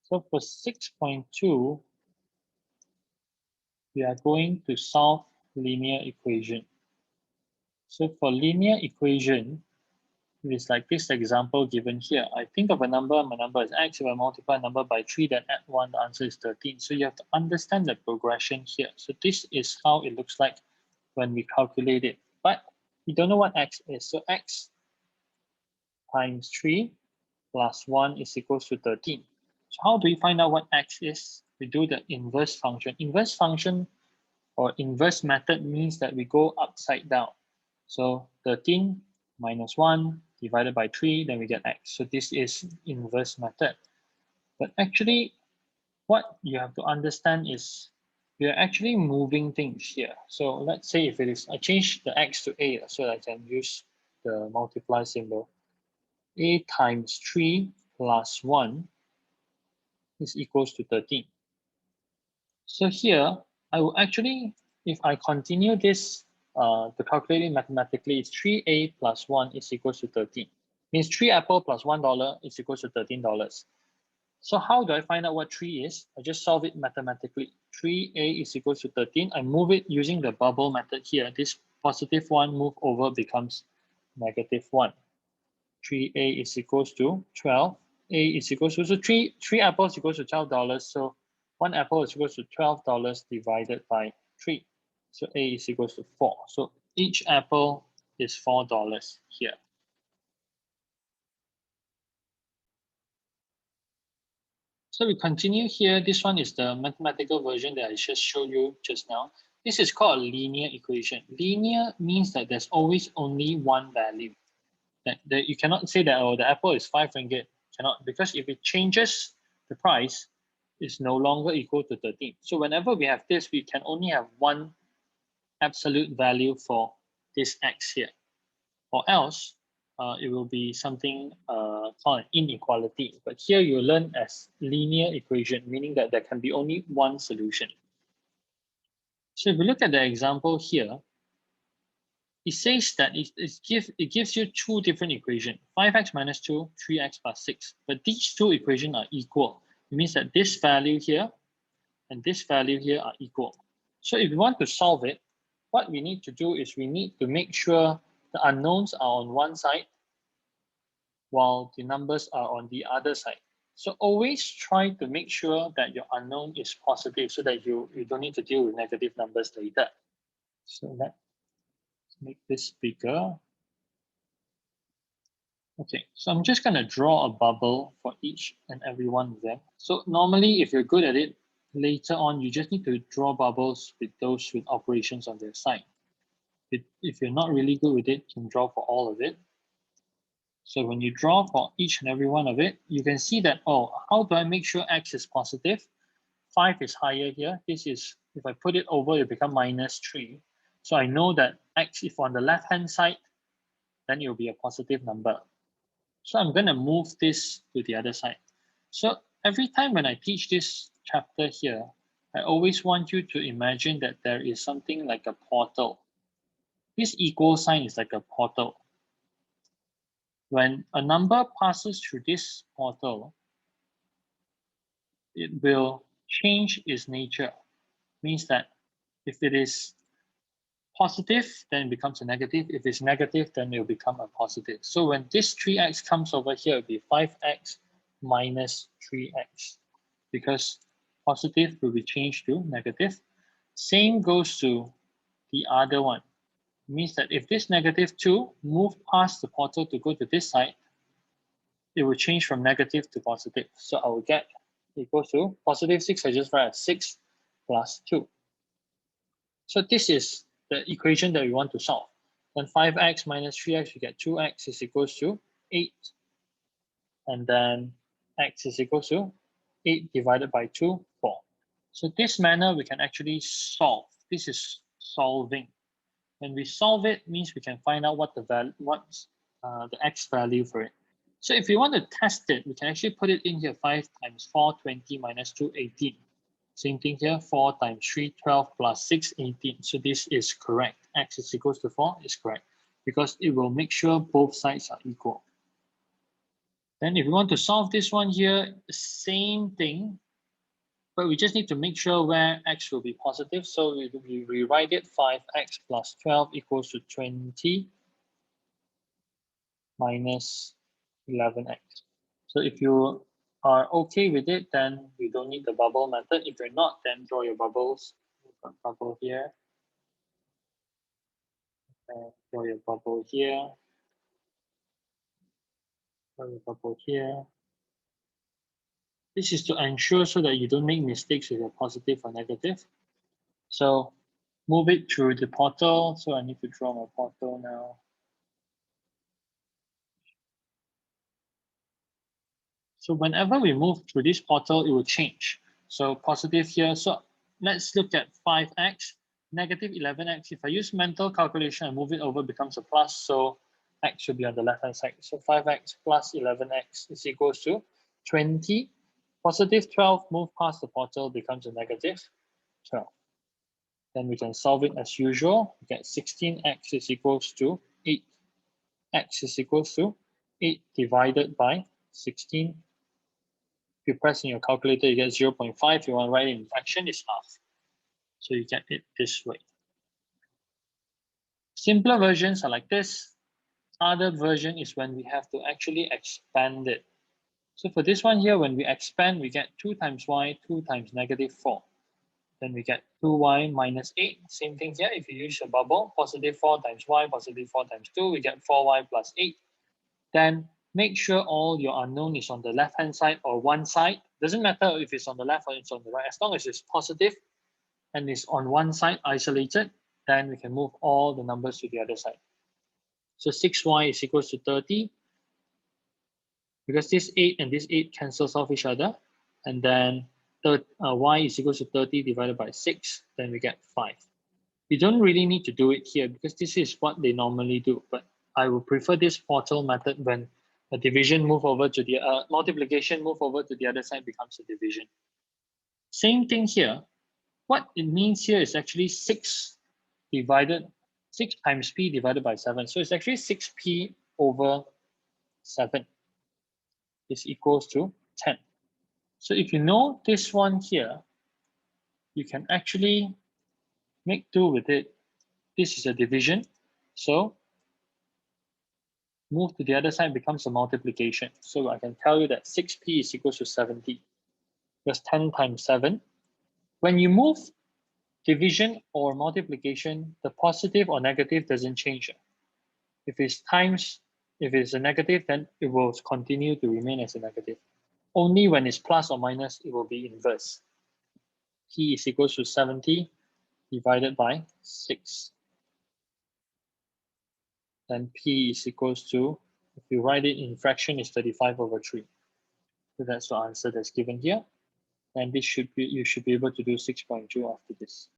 So for 6.2, we are going to solve linear equation. So for linear equation, it is like this example given here. I think of a number, my number is x. If I multiply a number by 3, then add 1, the answer is 13. So you have to understand the progression here. So this is how it looks like when we calculate it. But we don't know what x is. So x times 3 plus 1 is equals to 13. So how do we find out what x is? We do the inverse function. Inverse function or inverse method means that we go upside down. So 13 minus 1 divided by 3, then we get x. So this is inverse method. But actually, what you have to understand is we are actually moving things here. So let's say if it is, I change the x to a so I can use the multiply symbol. A times 3 plus 1 is equals to 13. So here, I will actually, if I continue this, to calculate it mathematically, it's 3a plus 1 is equals to 13. Means 3 apple plus $1 is equals to $13. So how do I find out what 3 is? I just solve it mathematically. 3a is equals to 13. I move it using the bubble method here. This positive 1 move over becomes negative 1. 3a is equals to 12. A is equals to, so 3 apples equals to $12. So 1 apple is equals to $12 divided by 3. So A is equals to 4. So each apple is $4 here. So we continue here. This one is the mathematical version that I just showed you just now. This is called a linear equation. Linear means that there's always only one value. That you cannot say that, oh, the apple is 5 ringgit. Cannot, because if it changes the price, it's no longer equal to 13. So whenever we have this, we can only have one absolute value for this x here. Or else, it will be something called an inequality. But here you learn as linear equation, meaning that there can be only one solution. So if we look at the example here, it says that it gives you two different equations, 5x minus 2, 3x plus 6. But these two equations are equal. It means that this value here and this value here are equal. So if we want to solve it, what we need to do is we need to make sure the unknowns are on one side while the numbers are on the other side. So always try to make sure that your unknown is positive so that you don't need to deal with negative numbers later. So let's make this bigger. Okay, so I'm just going to draw a bubble for each and every one of them. So normally, if you're good at it, later on, you just need to draw bubbles with those with operations on their side. If you're not really good with it, you can draw for all of it. So when you draw for each and every one of it, you can see that, oh, how do I make sure x is positive? 5 is higher here. This is, if I put it over, it become minus 3. So I know that x, if on the left-hand side, then it will be a positive number. So I'm going to move this to the other side. So every time when I teach this chapter here, I always want you to imagine that there is something like a portal. This equal sign is like a portal. When a number passes through this portal, it will change its nature. Means that if it is positive, then it becomes a negative. If it's negative, then it will become a positive. So when this 3x comes over here, it will be 5x minus 3x, because positive will be changed to negative. Same goes to the other one. It means that if this negative 2 move past the portal to go to this side, it will change from negative to positive. So I will get equals to positive 6. I just write as 6 plus 2. So this is the equation that we want to solve. Then 5x minus 3x, we get 2x is equals to 8. And then x is equals to 8 divided by 2, 4. So this manner, we can actually solve. This is solving. When we solve it, means we can find out what what's the x value for it. So if you want to test it, we can actually put it in here. 5 times 4, 20 minus 2, 18. Same thing here, 4 times 3, 12 plus 6, 18. So this is correct. X is equals to 4 is correct because it will make sure both sides are equal. Then if we want to solve this one here, same thing, but we just need to make sure where x will be positive. So we rewrite it 5x plus 12 equals to 20 minus 11x. So if you are okay with it, then we don't need the bubble method. If you're not, then draw your bubbles. Bubble here. And draw your bubble here. Draw your bubble here. This is to ensure so that you don't make mistakes with your positive or negative. So move it through the portal. So I need to draw my portal now. So whenever we move through this portal, it will change. So positive here. So let's look at 5x, negative 11x. If I use mental calculation and move it over, it becomes a plus. So x should be on the left-hand side. So 5x plus 11x is equals to 20. Positive 12 move past the portal becomes a negative 12. Then we can solve it as usual. We get 16x is equals to 8. X is equals to 8 divided by 16. If you press in your calculator, you get 0.5. If you want to write it in fraction, it's half. So you get it this way. Simpler versions are like this. Other version is when we have to actually expand it. So for this one here, when we expand, we get 2 times y, 2 times negative 4. Then we get 2y minus 8. Same thing here. If you use a bubble, positive 4 times y, positive 4 times 2, we get 4y plus 8. Then make sure all your unknown is on the left-hand side or one side. Doesn't matter if it's on the left or it's on the right. As long as it's positive and it's on one side isolated, then we can move all the numbers to the other side. So 6y is equals to 30. Because this 8 and this 8 cancels off each other. And then y is equals to 30 divided by 6. Then we get 5. You don't really need to do it here because this is what they normally do. But I would prefer this portal method when a division move over to the multiplication move over to the other side becomes a division. Same thing here. What it means here is actually 6 times p divided by 7. So it's actually 6p over 7 is equals to 10. So if you know this one here, you can actually make do with it. This is a division. So move to the other side becomes a multiplication. So I can tell you that 6p is equals to 70. That's 10 times 7. When you move division or multiplication, the positive or negative doesn't change. If it's a negative, then it will continue to remain as a negative. Only when it's plus or minus, it will be inverse. P is equals to 70 divided by 6. Then P is equals to, if you write it in fraction, is 35 over 3. So that's the answer that's given here. And this should be, you should be able to do 6.2 after this.